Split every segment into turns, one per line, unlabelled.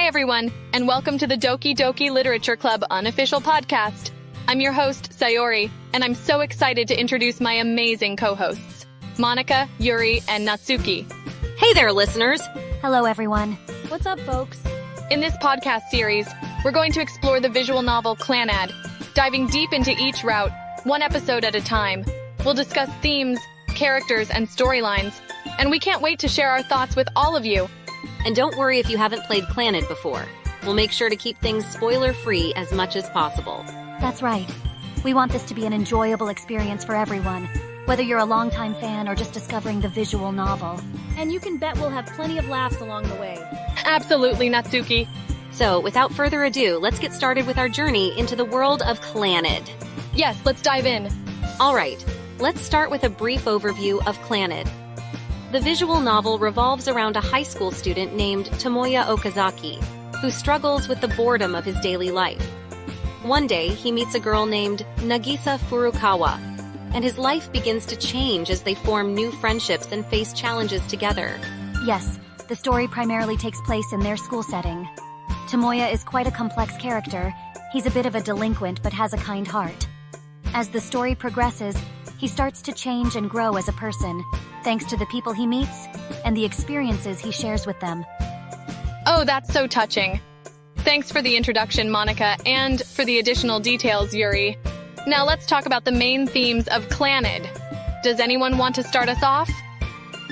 Hi, everyone, and welcome to the Doki Doki Literature Club Unofficial podcast. I'm your host, Sayori, and I'm so excited to introduce my amazing co-hosts, Monika, Yuri, and Natsuki.
Hey there, listeners!
Hello, everyone.
What's up, folks?
In this podcast series, we're going to explore the visual novel CLANNAD, diving deep into each route, one episode at a time. We'll discuss themes, characters, and storylines, and we can't wait to share our thoughts with all of you.
And don't worry if you haven't played CLANNAD before. We'll make sure to keep things spoiler-free as much as possible.
That's right. We want this to be an enjoyable experience for everyone, whether you're a longtime fan or just discovering the visual novel.
And you can bet we'll have plenty of laughs along the way.
Absolutely, Natsuki.
So, without further ado, let's get started with our journey into the world of CLANNAD.
Yes, let's dive in.
Alright, let's start with a brief overview of CLANNAD. The visual novel revolves around a high school student named Tomoya Okazaki, who struggles with the boredom of his daily life. One day, he meets a girl named Nagisa Furukawa, and his life begins to change as they form new friendships and face challenges together.
Yes, the story primarily takes place in their school setting. Tomoya is quite a complex character. He's a bit of a delinquent but has a kind heart. As the story progresses, he starts to change and grow as a person, thanks to the people he meets and the experiences he shares with them.
Oh, that's so touching. Thanks for the introduction, Monika, and for the additional details, Yuri. Now let's talk about the main themes of CLANNAD. Does anyone want to start us off?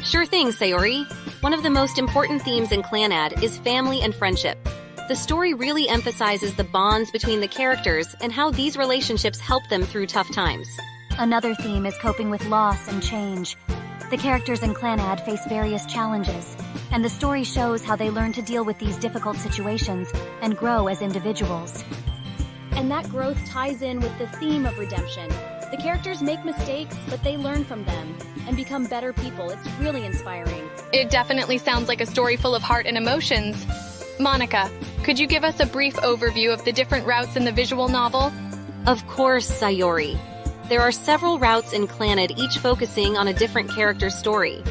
Sure thing, Sayori. One of the most important themes in CLANNAD is family and friendship. The story really emphasizes the bonds between the characters and how these relationships help them through tough times.
Another theme is coping with loss and change. The characters in CLANNAD face various challenges, and the story shows how they learn to deal with these difficult situations and grow as individuals.
And that growth ties in with the theme of redemption. The characters make mistakes, but they learn from them and become better people. It's really inspiring.
It definitely sounds like a story full of heart and emotions. Monika, could you give us a brief overview of the different routes in the visual novel?
Of course, Sayori. There are several routes in CLANNAD, each focusing on a different character's story.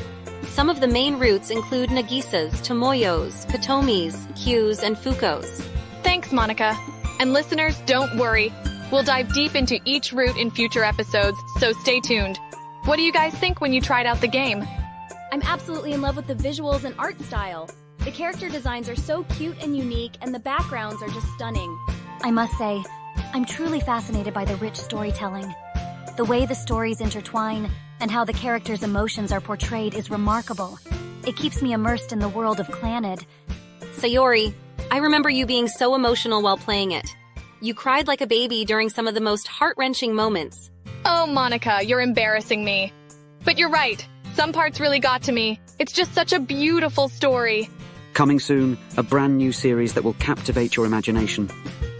Some of the main routes include Nagisa's, Tomoyo's, Kotomi's, Kyu's, and Fuko's.
Thanks, Monika. And listeners, don't worry. We'll dive deep into each route in future episodes, so stay tuned. What do you guys think when you tried out the game?
I'm absolutely in love with the visuals and art style. The character designs are so cute and unique, and the backgrounds are just stunning.
I must say, I'm truly fascinated by the rich storytelling. The way the stories intertwine and how the characters' emotions are portrayed is remarkable. It keeps me immersed in the world of CLANNAD.
Sayori, I remember you being so emotional while playing it. You cried like a baby during some of the most heart-wrenching moments.
Oh, Monika, you're embarrassing me. But you're right. Some parts really got to me. It's just such a beautiful story.
Coming soon, a brand new series that will captivate your imagination.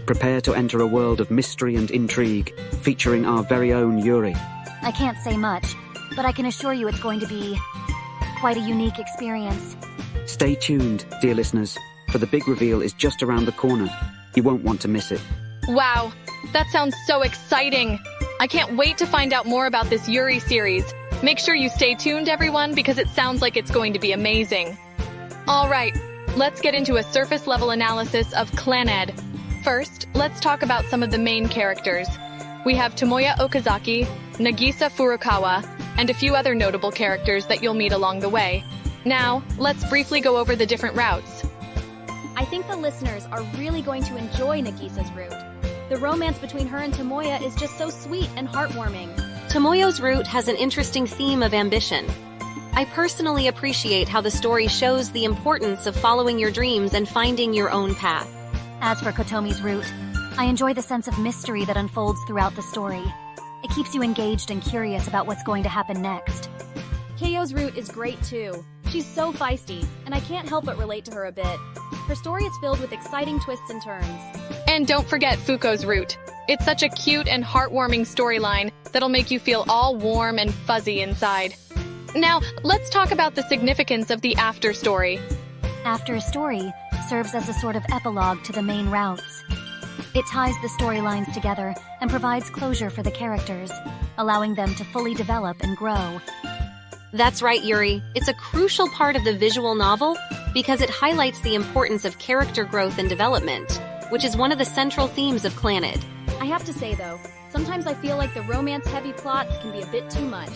Prepare to enter a world of mystery and intrigue, featuring our very own Yuri.
I can't say much, but I can assure you it's going to be quite a unique experience.
Stay tuned, dear listeners, for the big reveal is just around the corner. You won't want to miss it.
Wow, that sounds so exciting. I can't wait to find out more about this Yuri series. Make sure you stay tuned, everyone, because it sounds like it's going to be amazing. All right, let's get into a surface-level analysis of CLANNAD. First, let's talk about some of the main characters. We have Tomoya Okazaki, Nagisa Furukawa, and a few other notable characters that you'll meet along the way. Now, let's briefly go over the different routes.
I think the listeners are really going to enjoy Nagisa's route. The romance between her and Tomoya is just so sweet and heartwarming.
Tomoyo's route has an interesting theme of ambition. I personally appreciate how the story shows the importance of following your dreams and finding your own path.
As for Kotomi's route, I enjoy the sense of mystery that unfolds throughout the story. It keeps you engaged and curious about what's going to happen next.
Keiyo's route is great too. She's so feisty, and I can't help but relate to her a bit. Her story is filled with exciting twists and turns.
And don't forget Fuko's route. It's such a cute and heartwarming storyline that'll make you feel all warm and fuzzy inside. Now, let's talk about the significance of the after story.
After story serves as a sort of epilogue to the main routes. It ties the storylines together and provides closure for the characters, allowing them to fully develop and grow.
That's right, Yuri. It's a crucial part of the visual novel. because it highlights the importance of character growth and development, which is one of the central themes of CLANNAD'.
I have to say though, sometimes I feel like the romance-heavy plots can be a bit too much.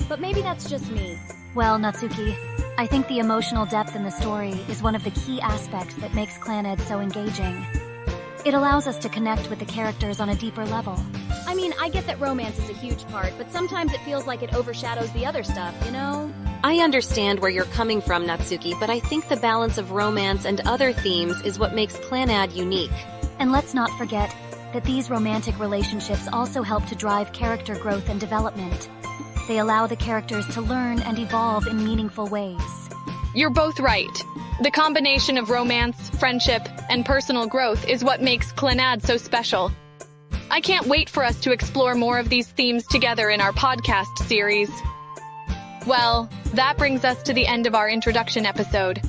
But maybe that's just me.
Well, Natsuki, I think the emotional depth in the story is one of the key aspects that makes CLANNAD so engaging. It allows us to connect with the characters on a deeper level.
I mean, I get that romance is a huge part, but sometimes it feels like it overshadows the other stuff, you know?
I understand where you're coming from, Natsuki, but I think the balance of romance and other themes is what makes CLANNAD unique.
And let's not forget that these romantic relationships also help to drive character growth and development. They allow the characters to learn and evolve in meaningful ways.
You're both right. The combination of romance, friendship, and personal growth is what makes CLANNAD so special. I can't wait for us to explore more of these themes together in our podcast series. Well, that brings us to the end of our introduction episode.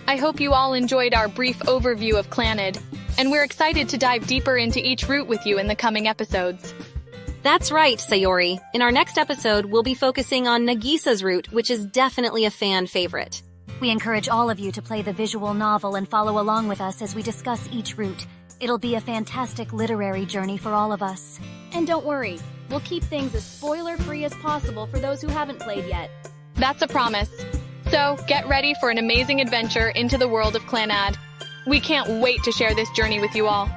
I hope you all enjoyed our brief overview of CLANNAD, and we're excited to dive deeper into each route with you in the coming episodes.
That's right, Sayori. In our next episode, we'll be focusing on Nagisa's route, which is definitely a fan favorite.
We encourage all of you to play the visual novel and follow along with us as we discuss each route. It'll be a fantastic literary journey for all of us.
And don't worry, we'll keep things as spoiler-free as possible for those who haven't played yet.
That's a promise. So, get ready for an amazing adventure into the world of CLANNAD. We can't wait to share this journey with you all.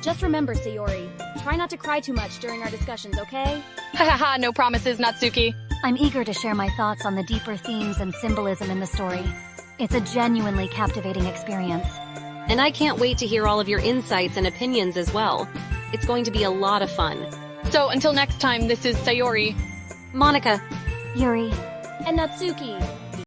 Just remember, Sayori, try not to cry too much during our discussions, okay?
Hahaha, no promises, Natsuki.
I'm eager to share my thoughts on the deeper themes and symbolism in the story. It's a genuinely captivating experience.
And I can't wait to hear all of your insights and opinions as well. It's going to be a lot of fun.
So, until next time, this is Sayori.
Monika.
Yuri.
And Natsuki.